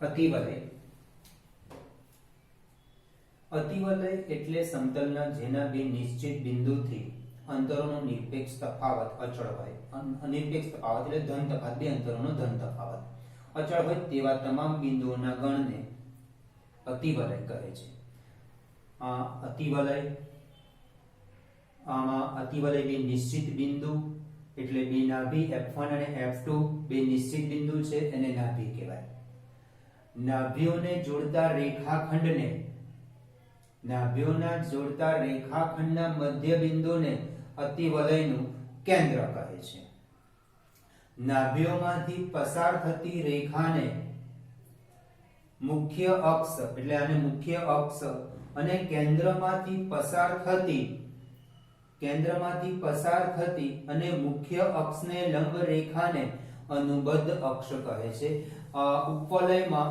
અતિવલય અતિવલય એટલે સમતલના જેના બે નિશ્ચિત બિંદુથી અંતરોનો નિરપેક્ષ તફાવત અચળ હોય. અનિરપેક્ષ તફાવત એટલે ધન તફાવત, બે અંતરોનો ધન તફાવત અચળ હોય તેવા તમામ બિંદુઓના ગણને અતિવલય કહે છે. આમાં અતિવલય બે નિશ્ચિત બિંદુ એટલે બે નાભી F1 અને F2 બે નિશ્ચિત બિંદુ છે એને નાભી કહેવાય. નાભીઓને જોડતા રેખાખંડના મધ્ય બિંદુને અતિવલયનું કેન્દ્ર કહે છે. નાભીઓમાંથી પસાર થતી રેખાને મુખ્ય અક્ષ એટલે આને મુખ્ય અક્ષ અને કેન્દ્રમાંથી પસાર થતી અને મુખ્ય અક્ષને લંબ રેખાને અનુબદ્ધ અક્ષ કહે છે. ઉપવલયમાં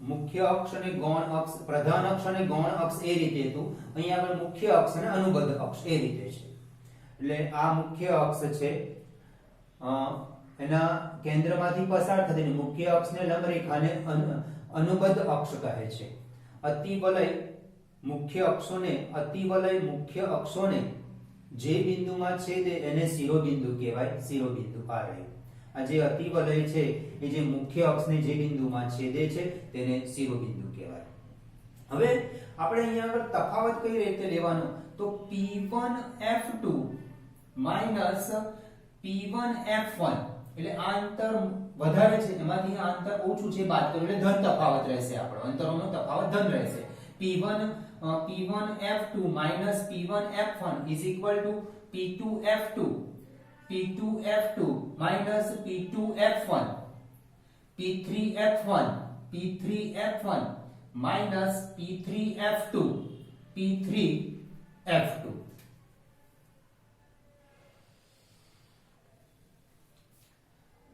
મુખ્ય અક્ષ અને ગૌણ અક્ષ, પ્રધાન અક્ષ અને ગૌણ અક્ષ એ રીતે હતું. અહીંયા આગળ મુખ્ય અક્ષ અને અનુબદ્ધ અક્ષ એ રીતે છે. એટલે આ મુખ્ય અક્ષ છે, એના કેન્દ્રમાંથી પસાર થતી મુખ્ય અક્ષને લંબ રેખાને અનુબદ્ધ અક્ષ કહે છે. અતિવલય મુખ્ય અક્ષોને જે બિંદુમાં છેદે એને શિરોબિંદુ કહેવાય. શિરોબિંદુ આ રહ્યું. આ જે અતિવલય છે એ જે મુખ્ય અક્ષને જે બિંદુમાં છેદે છે તેને શિરોબિંદુ કહેવાય. હવે આપણે અહીંયા આગળ તફાવત કઈ રીતે લેવાનો તો P1F2 માઈનસ P1F1 એટલે આ અંતર વધારે છે એમાંથી આ અંતર ઓછું છે બાદ કરો એટલે ધન તફાવત રહેશે. આપણો અંતરોનો તફાવત ધન રહેશે. P1F2 minus P1F1 is equal to P2F2 minus P2F1 P3F1 minus P3F2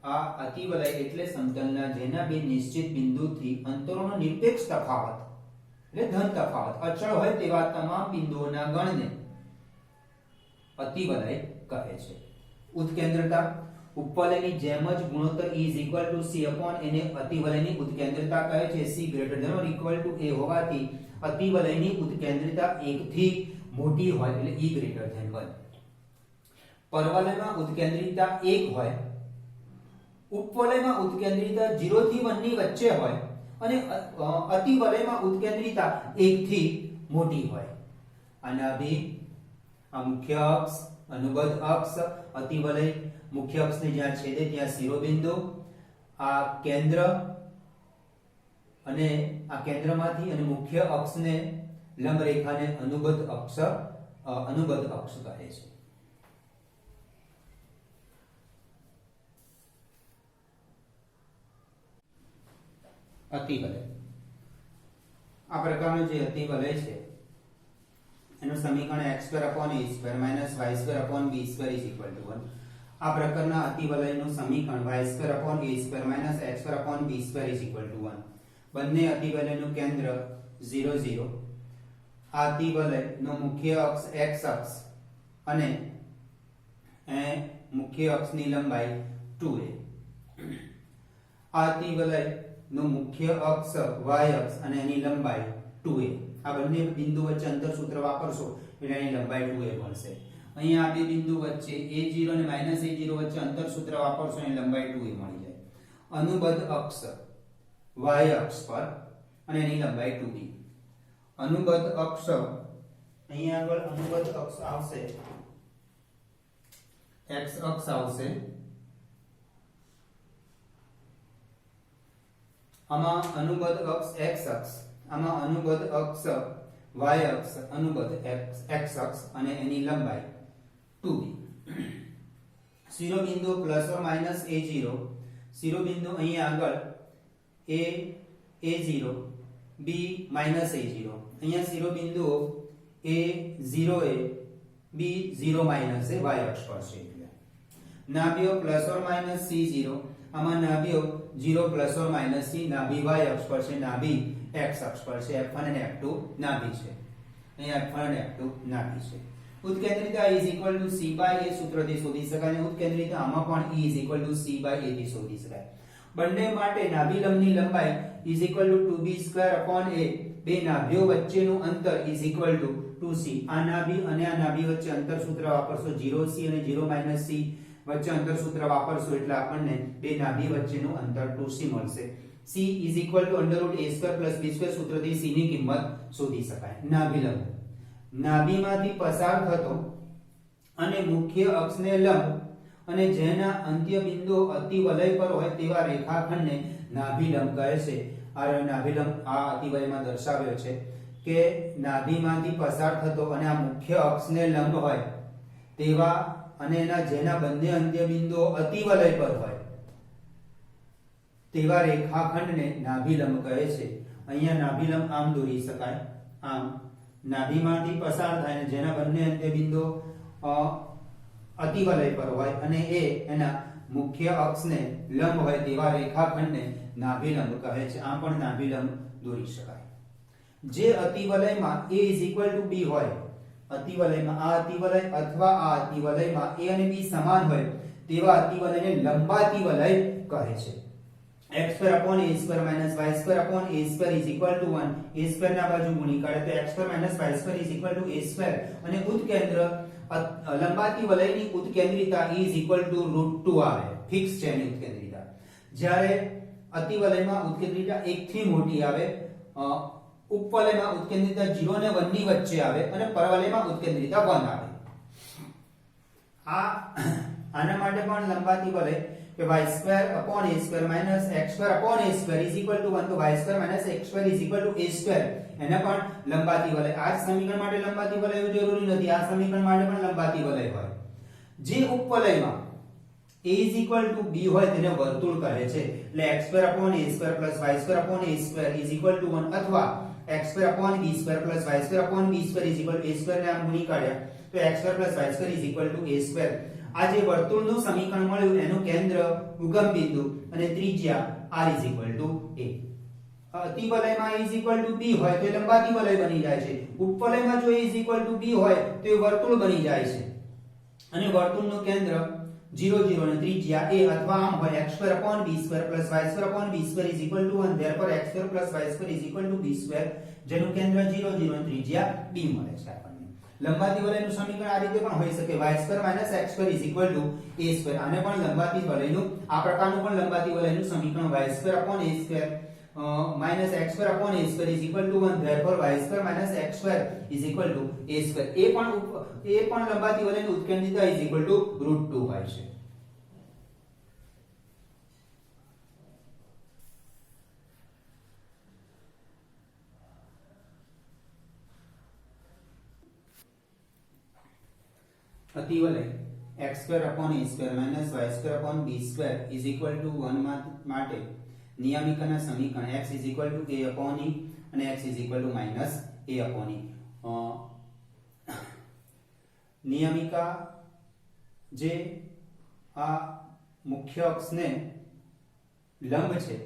આ અતિવલય એટલે સમતલના જેના બે નિશ્ચિત બિંદુથી અંતરોનો નિરપેક્ષ તફાવત એટલે ધન તફાવત અચળ હોય તેવા તમામ બિંદુઓના ગણને અતિવલય કહે છે. ઉત્કેન્દ્રતા ઉપવલયની જેમ જ ગુણોત્તર E is equal to C upon N એ અતિવલયની ઉત્કેન્દ્રતા કહે છે. C greater than or equal to A હોવાથી અતિવલયની ઉત્કેન્દ્રતા 1 થી મોટી હોય એટલે E greater than 1. પરવલયમાં ઉત્કેન્દ્રતા 1 હોય, ઉપવલયમાં ઉત્કેન્દ્રતા 0 થી 1 ની વચ્ચે હોય અને અતિવલયમાં ઉત્કેન્દ્રતા 1 થી મોટી હોય. આના બે આ મુખ્ય અક્ષ, અનુબદ્ધ અક્ષ, અતિવલય મુખ્ય અક્ષને જ્યાં છેદે ત્યાં શિરોબિંદુ, આ કેન્દ્ર અને આ કેન્દ્રમાંથી અને મુખ્ય અક્ષને લંબ રેખાને અનુબદ્ધ અક્ષ કહે છે. અતિવલય આ પ્રકારનું જે અતિવલય છે એનું સમીકરણ x2 a² - y2 b² = 1. આ પ્રકારના અતિવલયનું સમીકરણ y2 a² - x2 b² = 1. બંને અતિવલયનું કેન્દ્ર 0 0. આ અતિવલયનો મુખ્ય અક્ષ x અક્ષ અને મુખ્ય અક્ષની લંબાઈ 2a. આ અતિવલયનો મુખ્ય અક્ષ y અક્ષ અને એની લંબાઈ 2a. આ બંને બિંદુ વચ્ચે અંતર સૂત્ર વાપરશો એટલે એની લંબાઈ 2a મળશે. અહીંયા આ બે બિંદુ વચ્ચે a0 અને -a0 વચ્ચે અંતર સૂત્ર વાપરશો એની લંબાઈ 2a મળી જાય. અનુબદ્ધ અક્ષ y અક્ષ પર અને એની લંબાઈ 2b. અનુબદ્ધ અક્ષ અહીંયા આગળ અનુબદ્ધ અક્ષ આવશે x અક્ષ આવશે, આમાં અનુબદ્ધ અક્ષ x અક્ષ, આમાં અનુબદ્ધ અક્ષ y અક્ષ, અનુબદ્ધ x અક્ષ અને એની લંબાઈ 2b. શિરોબિંદુ ±a0, શિરોબિંદુ અહીંયા આગળ a0 b -a0. અહીંયા શિરોબિંદુઓ a0 a b0 - a y અક્ષ પર છે. નાભીઓ ±c0, આમાં નાભીઓ 0 ± c, નાભી y અક્ષ પર છે, નાભી x અક્ષ પર છે. F1 અને F2 નાભી છે. અહીંયા F1 અને F2 નાભી છે. ઉત્કેન્દ્રિતા E = c/a સૂત્રથી શોધી શકાય અને ઉત્કેન્દ્રિતા આમાં પણ E = c/a થી શોધી શકાય. બંને માટે નાભિલંબની લંબાઈ is equal to 2b² a બે નાભીઓ વચ્ચેનું અંતર ઇઝ ઇક્વલ ટુ 2c આ નાભી અને આ નાભી વચ્ચે અંતર સૂત્ર વાપરશો 0c અને 0 - c વચ્ચે અંતર સૂત્ર વાપરશો એટલે આપણને બે નાભી વચ્ચેનું અંતર 2c મળશે c is equal to √a² + b² સૂત્રથી c ની કિંમત શોધી શકાય નાભિલંબ નાભીમાંથી પસાર થતો અને મુખ્ય અક્ષને લંબ અને જેના અંત્ય બિંદુઓ અતિવલય પર હોય તેવા રેખાખંડને નાભિલંબ કહે છે આ નાભિલંબ આ અતિવલયમાં દર્શાવ્યો છે કે નાભીમાંથી પસાર થતો અને આ મુખ્ય અક્ષને લંબ હોય તેવા અને જેના બંને અંત્ય બિંદુઓ અતિવલય પર હોય તેવા રેખાખંડને નાભિલંબ કહે છે અહીંયા નાભિલંબ આમ દોરી શકાય આમ નાભીમાંથી પસાર થાય અને જેના બંને અંત્ય બિંદુઓ અતિવલય પર હોય અને એના મુખ્ય અક્ષને લંબ હોય તેવા રેખાખંડને નાભિલંબ કહે છે આમ પણ નાભિલંબ દોરી શકાય જે અતિવલયમાં a = b હોય અતિવલયમાં આ અતિવલય અથવા આ અતિવલયમાં a અને b સમાન હોય તેવા અતિવલયને લંબાતિવલય કહે છે x² a² - y² a² = 1 a² ના બાજુ ગુણી કાઢે તો x² - y² = a² અને ઉત્કેન્દ્ર લંબાતિવલયની ઉત્કેન્દ્રિતા √2 આવે ફિક્સ છે એની ઉત્કેન્દ્રિતા જ્યારે અતિવલયમાં ઉત્કેન્દ્રિતા 1 થી મોટી આવે ઉપવલયમાં ઉત્કેન્દ્રિતા 0 અને 1 ની વચ્ચે આવે અને પરવલયમાં ઉત્કેન્દ્રિતા 1 આવે આના માટે પણ લંબાતિવલય કે y² a² - x² a² = 1 તો y² - x² = a² એને પણ લંબાતિવલય આ સમીકરણ માટે લંબાતિવલય જરૂરી નથી આ સમીકરણ માટે પણ લંબાતિવલય હોય જે ઉપવલયમાં a = b હોય તેને વર્તુળ કહે છે એટલે x² a² + y² a² = 1 અથવા x² b² + y² b² a² ને આમ ગુણી કાઢ્યા તો x² + y² = a². આ જે વર્તુળનું સમીકરણ મળ્યું એનું કેન્દ્ર ઉગમ બિંદુ અને ત્રિજ્યા r = a. અતિવલયમાં a = b હોય તો એ લંબાતિવલય બની જાય છે ઉપવલયમાં જો a = b હોય તો એ વર્તુળ બની જાય છે અને વર્તુળનું કેન્દ્ર 0 0 અને ત્રિજ્યા a અથવા આમ હોય x² b² + y² b² = 1 therefore x² + y² = b², જેનું કેન્દ્ર 0 0 અને ત્રિજ્યા b મળે છે આપણને. લંબાતિવલયનું સમીકરણ આ રીતે પણ હોઈ શકે y² - x² = a². આને પણ લંબાતિવલયનું આ પ્રકારનું પણ લંબાતિવલયનું સમીકરણ y² - a² x² - a² = 1 therefore y² - x² = a². એ પણ લંબાતિવલયની ઉત્કેન્દ્રિતા √2 હોય છે. અતિવલય x² a² - y² b² = 1 માટે નિયમિકાના સમીકરણ x = a/e અને x = -a/e. નિયમિકા જે આ મુખ્ય અક્ષને લંબ છે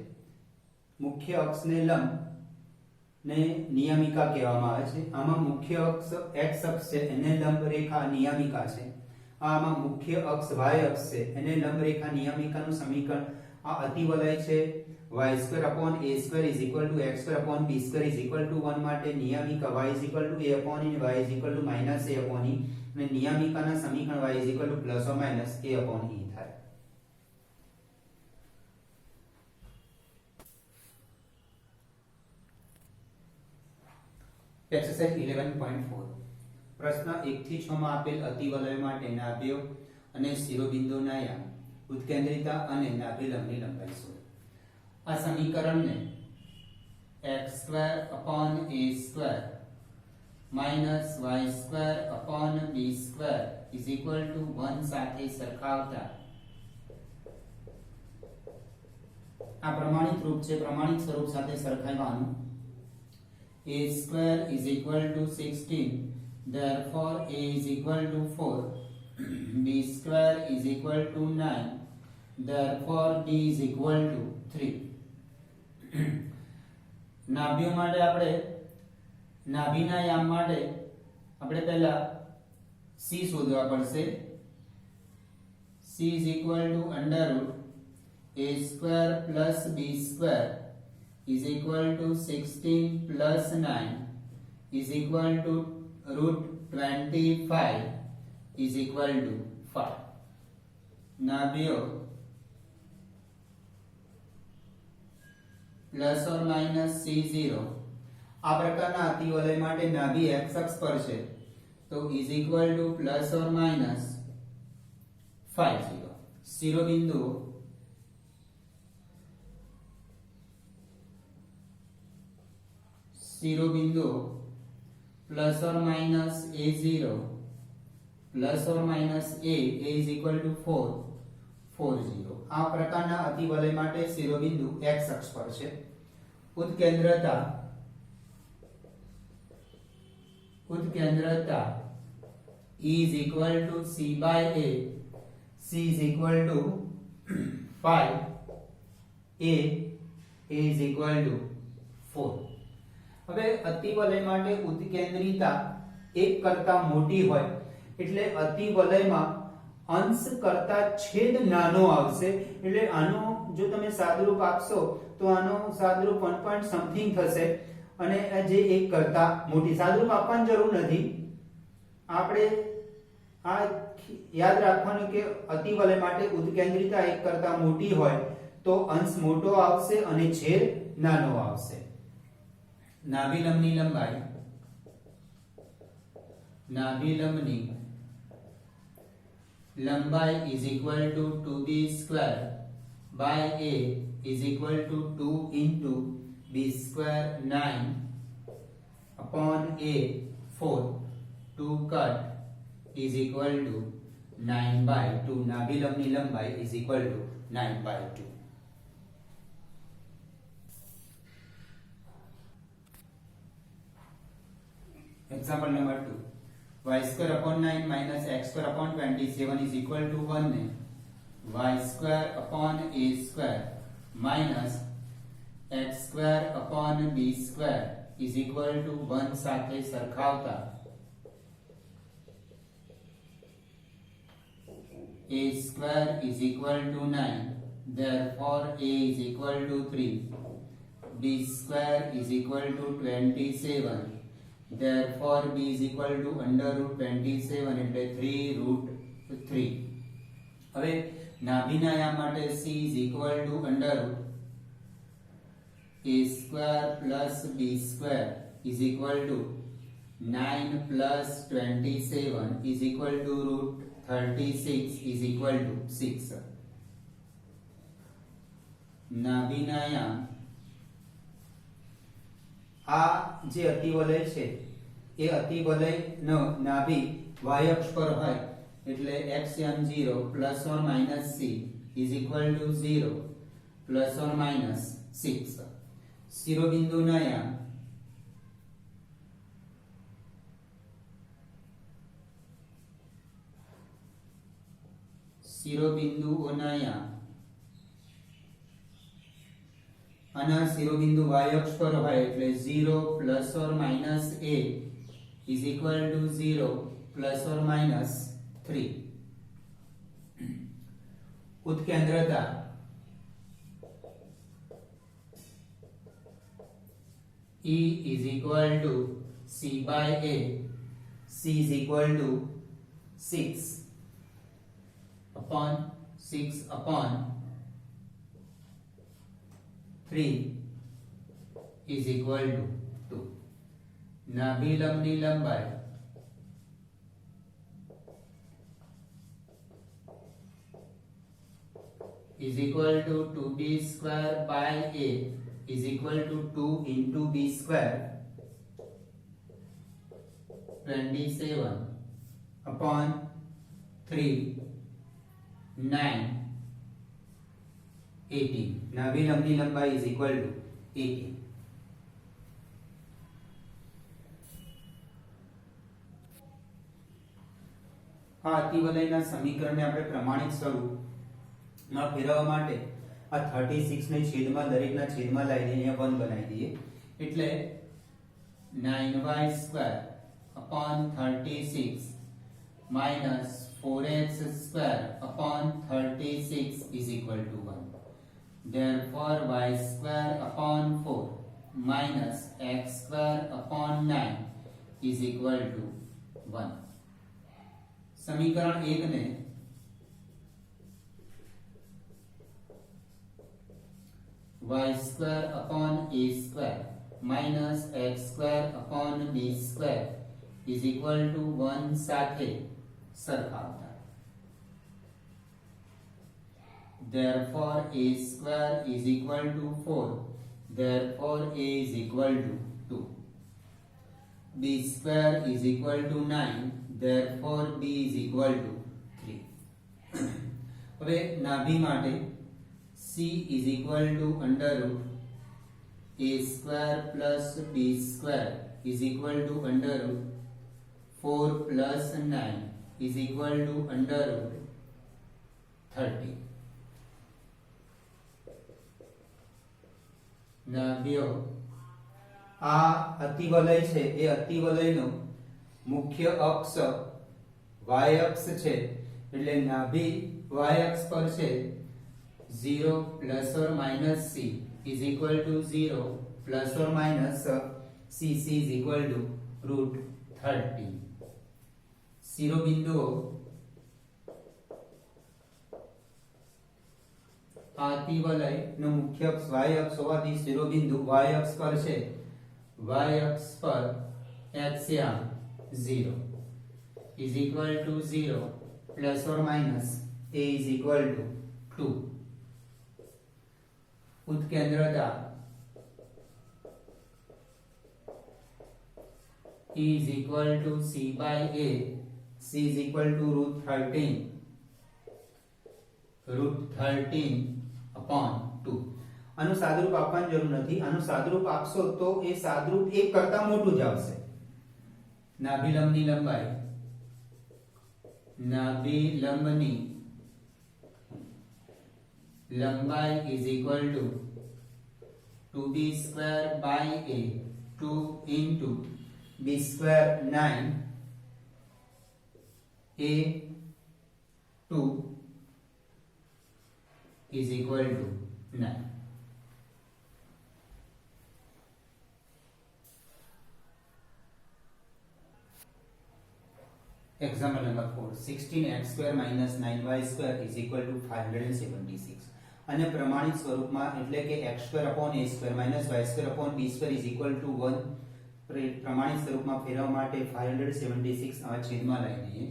મુખ્ય અક્ષને લંબ ને નિયમિકા કહેવામાં આવે છે. આમાં મુખ્ય અક્ષ x અક્ષ છે એને લંબ રેખા નિયમિકા છે. આમાં મુખ્ય અક્ષ y અક્ષ છે એને લંબ રેખા નિયમિકાનું સમીકરણ આ અતિવલય છે y² a² = x² b² = 1 માટે નિયમિકા y = a/e અને y = -a/e અને નિયમિકાના સમીકરણ y = ±a/e થાય. એક્સરસાઇઝ 11.4 પ્રશ્ન 1 થી 6 માં આપેલ અતિવલય માટે નાભિઓ અને શિરોબિંદુના યામ ઉત્કેન્દ્રિતા અને નાભિલંબની લંબાઈ શોધો. આ સમીકરણને x² a² y² b² = 1 સાથે સરખાવતા આ પ્રમાણિત રૂપ છે. પ્રમાણિત સ્વરૂપ સાથે સરખાવવાનું a² = 16 therefore a = 4 b² = 9 therefore d = 3. નાભિઓ માટે આપણે નાભીના યામ માટે આપણે પહેલા c શોધવા પડશે. c = √a² a square plus b square is equal to 16 plus 9 is equal to root 25 is equal to 5. નાભિયો પ્લસ ઓર માઇનસ c0 આ પ્રકારના અતિવલય માટે નાભી x અક્ષ પર છે તો is equal to plus or minus 5 0 શિરોબિંદુ plus or minus a0 plus or minus a is equal to 4 4 0 આ પ્રકારના અતિવલય માટે શિરોબિંદુ x અક્ષ પર છે. ઉત્કેન્દ્રતા is equal to c by a, c is equal to 5, a is equal to 4. હવે અતિવલય માટે ઉત્કેન્દ્રિતા 1 કરતા મોટી હોય એટલે અતિવલયમાં અંશ કરતા છેદ નાનો આવશે. એટલે આનો જો તમે સાદરૂપ આપશો તો આનો સાદરૂપ 1 point something થશે અને જે 1 કરતા મોટી સાદરૂપ આપવાની જરૂર નથી. આપણે આ યાદ રાખવાનું કે અતિવલય માટે ઉત્કેન્દ્રિતા 1 કરતા મોટી હોય તો અંશ મોટો આવશે અને છેદ નાનો આવશે. નાભિલંબની લંબાઈ is equal to 2b square by a is equal to 2 into b square 9 upon a 4. 2 cut is equal to 9 by 2. નાભિલંબની લંબાઈ is equal to 9 by 2. Example number 2. Y square upon 9 minus x square upon 27 is equal to 1 ને y square upon a square minus x square upon b square is equal to 1 સાથે સરખાવતા a square is equal to 9, therefore a is equal to 3, b square is equal to 27, therefore b is equal to under root 27 એટલે 3 root 3. હવે નાભિના યામ માટે c is equal to under root a square plus b square is equal to 9 plus 27 is equal to root 36 is equal to 6. નાભિના યામ આ જે અતિવલય છે એ અતિવલય નો નાભી y અક્ષ પર હોય એટલે x m 0 plus or minus c is equal to 0 plus or minus 6. શિરોબિંદુના યામ શિરોબિંદુઓના યામ આના શિરોબિંદુ y અક્ષ પર હોય એટલે 0 plus or minus a is equal to 0 plus or minus 3. ઉત્કેન્દ્રતા E is equal to c by a, c is equal to 6 upon 3 is equal to 2. નાભિલંબની લંબાઈ is equal to 2b square by a is equal to 2 into b square 27 upon 3 9 18. નાભિલંબની લંબાઈ is equal to 18. આ અતિવલયના સમીકરણને આપણે પ્રમાણિત સ્વરૂપમાં ફેરવવા માટે આ 36 ને છેદમાં દરેકના છેદમાં લાવી દઈએ, અહીંયા 1 બનાવી દઈએ એટલે 9y² upon 36 minus 4x² upon 36 is equal to 1. therefore y square upon 4 minus x square upon 9 is equal to 1. समीकरण 1 ने y square upon a square minus x square upon b square is equal to 1 સાથે સરખાવતા. Therefore a square is equal to 4. Therefore a is equal to 2. b square is equal to 9. Therefore b is equal to 3. હવે નાભી માટે c is equal to under root a square plus b square is equal to under root 4 plus 9 is equal to under root 30. નાભ્યો આ અતિવલય છે એ અતિવલયનો મુખ્ય અક્ષ y અક્ષ છે એટલે નાભી y અક્ષ પર છે 0 plus or minus c is equal to 0 plus or minus c is equal to root 30. શિરોબિંદુઓ અતિવલયનો મુખ્ય અક્ષ y અક્ષ હોવાથી શિરોબિંદુ y અક્ષ પર છે. y અક્ષ પર axiom 0 is equal to 0 plus or minus a is equal to 2. उत्केंद्रता E is equal to c by a. C is equal to root 13 upon 2. આનું સાદુરૂપ આપવાની જરૂર નથી. આનું સાદુરૂપ આપશો તો એ સાદુરૂપ 1 કરતા મોટું જ આવશે. નાભિલંબની લંબાઈ is equal to 2b square by a 2 into b square 9 a 2 is equal to 9. Example number 4. 16x square minus 9y square is equal to 576. અને પ્રમાણિત સ્વરૂપમાં એટલે કે x square upon a square minus y square upon b square is equal to 1 પ્રમાણિત સ્વરૂપમાં ફેરવવા માટે 576 આ છેદમાં લઈને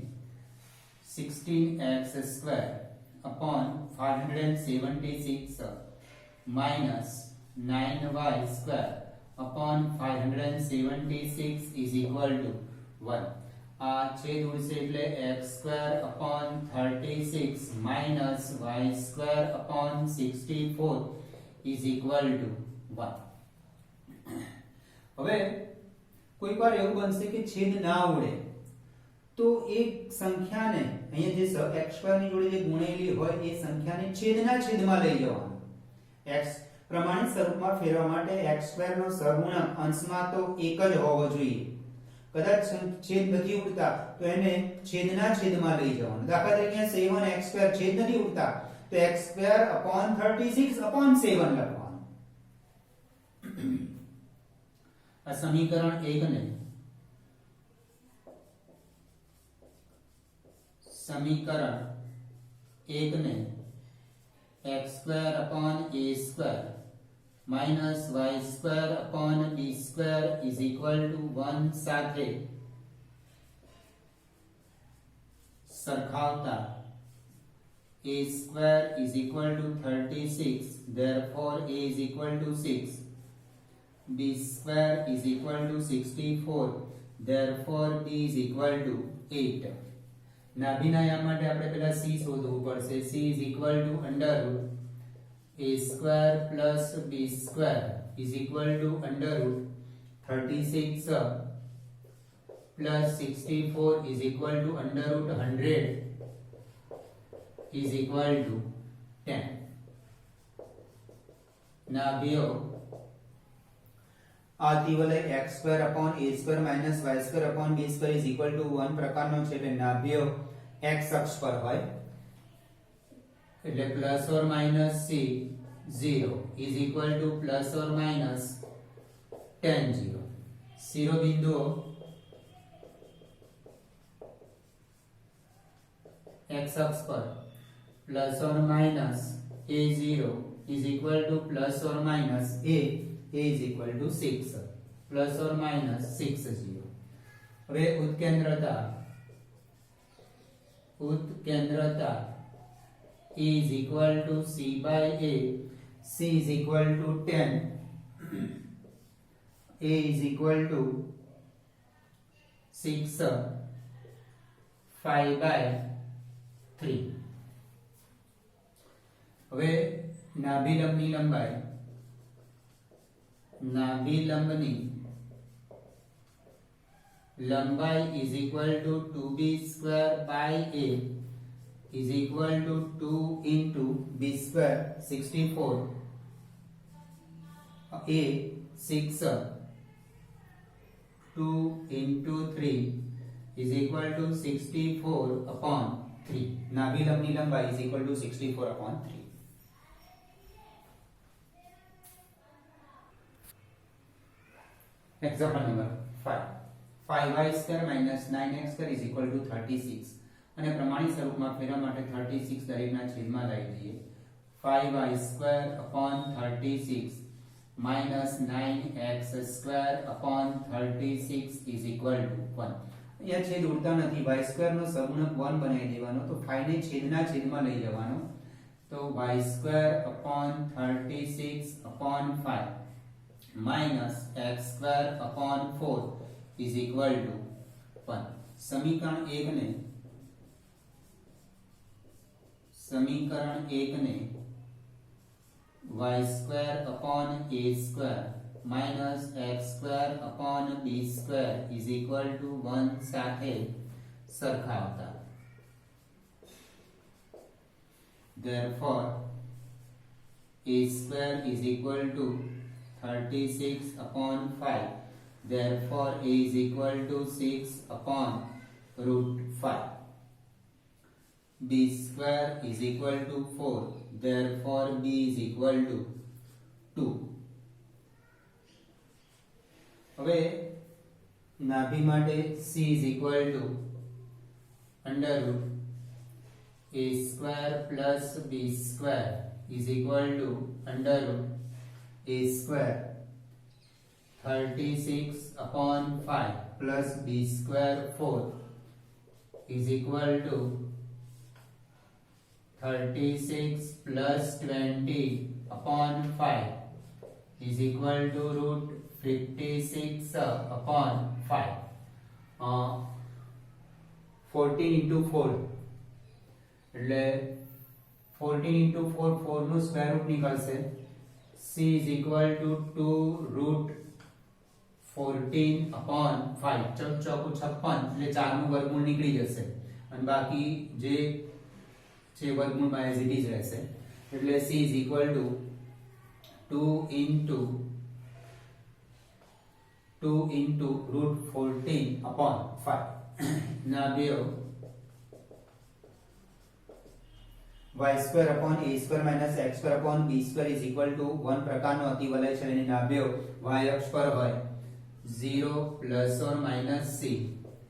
16x square upon 576 minus 9y square upon 576 is equal to 1. આ છેદ ઉડશે એટલે x square upon 36 minus y square upon 64 is equal to 1. હવે કોઈકવાર એવું બનશે કે છેદ ના ઉડે તો એક સંખ્યાને અહીંયા જે x સ્ક્વેર ની જોડે જે ગુણેલી હોય એ સંખ્યાને છેદના છેદમાં લઈ જવાનું. x પ્રમાણિત સ્વરૂપમાં ફેરવવા માટે x સ્ક્વેર નો સહગુણક અંશમાં તો એક જ હોવો જોઈએ. કદાચ છેદ નથી ઉડતા તો એને છેદના છેદમાં લઈ જવાનું. દાખલા તરીકે 7x સ્ક્વેર છેદ નથી ઉડતા તો x સ્ક્વેર upon 36 upon 7 લખવાનું. આ સમીકરણ 1 ને x square upon a square minus y square upon b square is equal to 1 સાથે સરખાવતા a square is equal to 36, therefore a is equal to 6. b square is equal to 64, therefore b is equal to 8. નાભિનાયામ માટે આપણે પહેલા c શોધવું પડશે. c is equal to under root a square plus b square is equal to under root 36 plus 64 is equal to under root 100 is equal to 10. નાભિયો આ અતિવલય x square upon a square minus y square upon b square is equal to 1 પ્રકારનો છે એટલે નાભિયો x અક્ષ પર હોય એટલે plus or minus c 0 is equal to plus or minus tan 0. શિરોબિંદુઓ x અક્ષ પર plus or minus a0 is equal to plus or minus a is equal to 6 plus or minus 6 0. હવે ઉત્કેન્દ્રતા is equal to c by a, c is equal to 10, a is equal to 6 5 by 3. હવે નાભિલંબની લંબાઈ is equal to 2b square by a is equal to 2 into b square 64 a 6 2 into 3 is equal to 64 upon 3. નાભિલંબની લંબાઈ is equal to 64 upon 3. Example number 5. 5y square minus 9x square is equal to 36. અને પ્રમાણિત સ્વરૂપમાં ફેરવવા માટે 36 દરેકના છેદમાં લઈ લઈએ. 5y square upon 36 minus 9x square upon 36 is equal to 1. અહીંયા છેદ ઉડતા નથી, y સ્ક્વેર નો સગુણક 1 બનાવી દેવાનો, તો 5 ને છેદના છેદમાં લઈ જવાનો. તો y square upon 36 upon 5 minus x square upon 4 is equal to 1. સમીકરણ 1 ને y square upon a square minus x square upon b square is equal to 1 સાથે સરખાવતા. Therefore a square is equal to 36 upon 5. Therefore a is equal to 6 upon root 5. b square is equal to 4. Therefore b is equal to 2. હવે નાભી માટે c is equal to under root a square plus b square is equal to under root a square 36 upon 5 plus b square 4 is equal to 36 plus 20 upon 5 is equal to root 56 upon 5. 14 into 4 એટલે 14 into 4 4 નું square root નીકળશે. c is equal to 2 root 14 upon 5. ચોક ચોક 56 એટલે 4 નું વર્ગમૂળ નીકળી જશે અને બાકી જે છે વર્ગમૂળ માં એઝ ઇટ ઇઝ રહેશે. એટલે c is equal to 2 into root 14 upon 5. ના બેઓ y square upon a square minus x square upon b square is equal to 1 પ્રકારનો અતિવલય છે એની નાભ્યો y અક્ષ પર હોય. 0 plus or minus c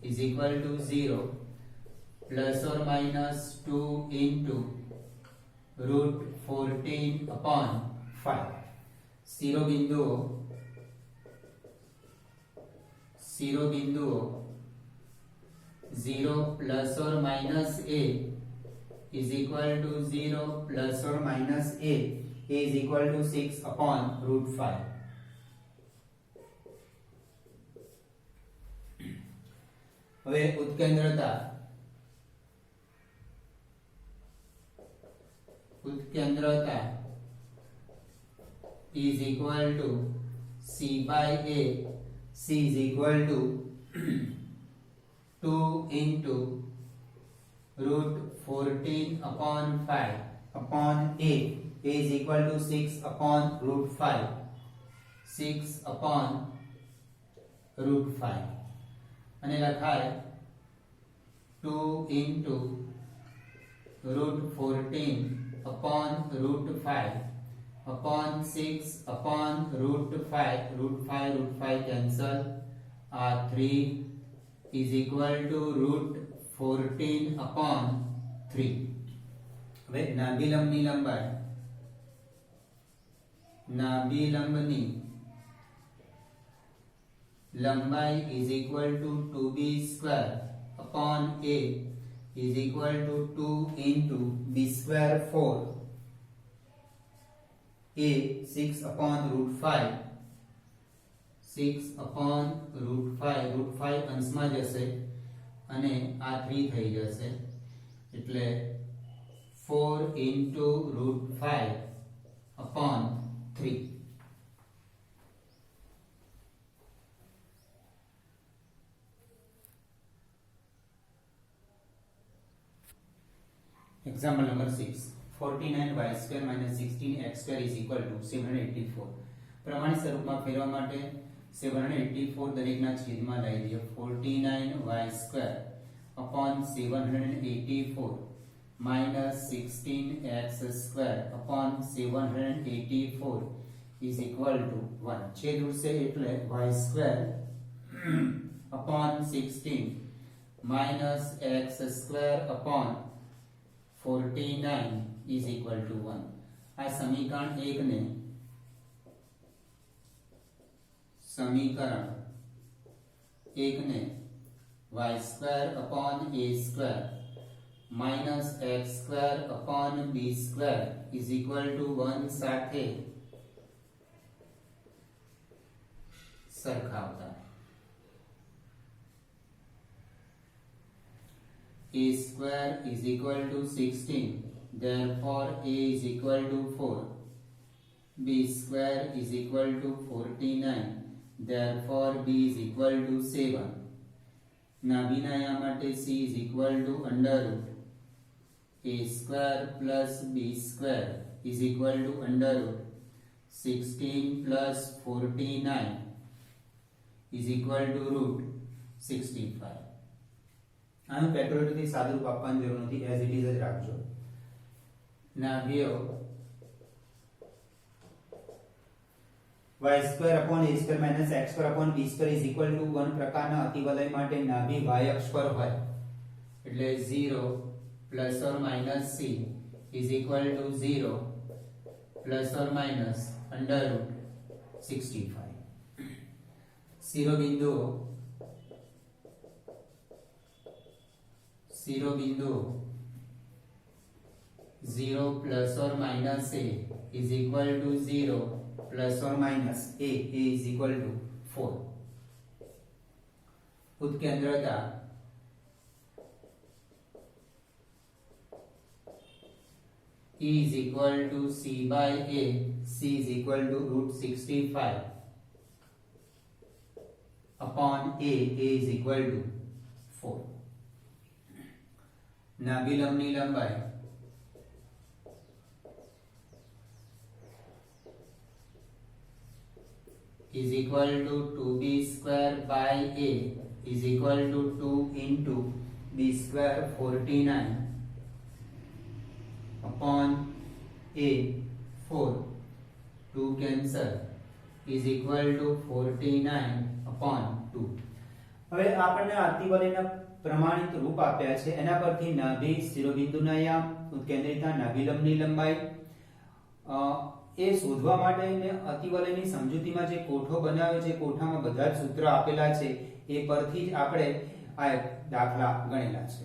is equal to 0 plus or minus 2 into root 14 upon 5. શિરોબિંદુઓ 0 plus or minus a is equal to 0 plus or minus a is equal to 6 upon root 5. હવે ઉત્કેન્દ્રતા is equal to c by a. c is equal to 2 into root 14 upon 5 upon a. a is equal to 6 upon root 5. 6 upon root 5 અને લખાય 2 into root 14 upon root 5 upon 6 upon root 5 cancel, 3 is equal to root 14 upon 3. હવે નાભિલંબની લંબાઈ is equal to 2b square upon a is equal to 2 into b square 4. a 6 upon root 5 root 5 અંશમાં જશે અને આ 3 થઈ જશે એટલે 4 into root 5 upon 3. Example number 6. 49y square minus 16x square is equal to 784. પ્રમાણિત સ્વરૂપમાં ફેરવવા માટે 784 દરેકના છેદમાં લઈ દઈએ. 49y square upon 784 minus 16x square upon 784 is equal to 1. છેદ ઉડશે એટલે y square upon 16 minus x square upon 49 is equal to 1. આ સમીકરણ 1 ને y square upon a square minus x square upon b square is equal to 1 સાથે સરખાવતા. a square is equal to 16, therefore a is equal to 4. b square is equal to 49, therefore b is equal to 7. નાભિનાયા માટે c is equal to under root a square plus b square is equal to under root 16 plus 49 is equal to root 65. આનું ફેક્ટોરિયલથી સાદું રૂપ આપવાની જરૂર નથી, as it is જ રાખજો. નાભિઓ y square upon a square minus x square upon b square is equal to 1 પ્રકારના અતિવલય માટે નાભી y અક્ષ પર હોય એટલે 0 plus or minus c is equal to 0 plus or minus under root 65. શિરોબિંદુઓ 0 plus or minus a is equal to 0 plus or minus a is equal to 4. ઉત્કેન્દ્રતા E is equal to c by a, c is equal to root 65 upon a is equal to 4. નાભિલંબની લંબાઈ is equal to 2b square by a is equal to 2 into b square 49 upon a 4. 2 cancel is equal to 49 upon 2. હવે આપણને અતિવલયના પ્રમાણિત રૂપ આપ્યા છે, એના પરથી નાભી, શિરોબિંદુના યામ, ઉત્કેન્દ્રિતા, નાભિલંબની લંબાઈ એ શોધવા માટે મેં અતિવલયની સમજૂતીમાં જે કોઠો બનાવ્યો છે, કોઠામાં બધા જ સૂત્ર આપેલા છે, એ પરથી જ આપણે આ દાખલા ગણેલા છે.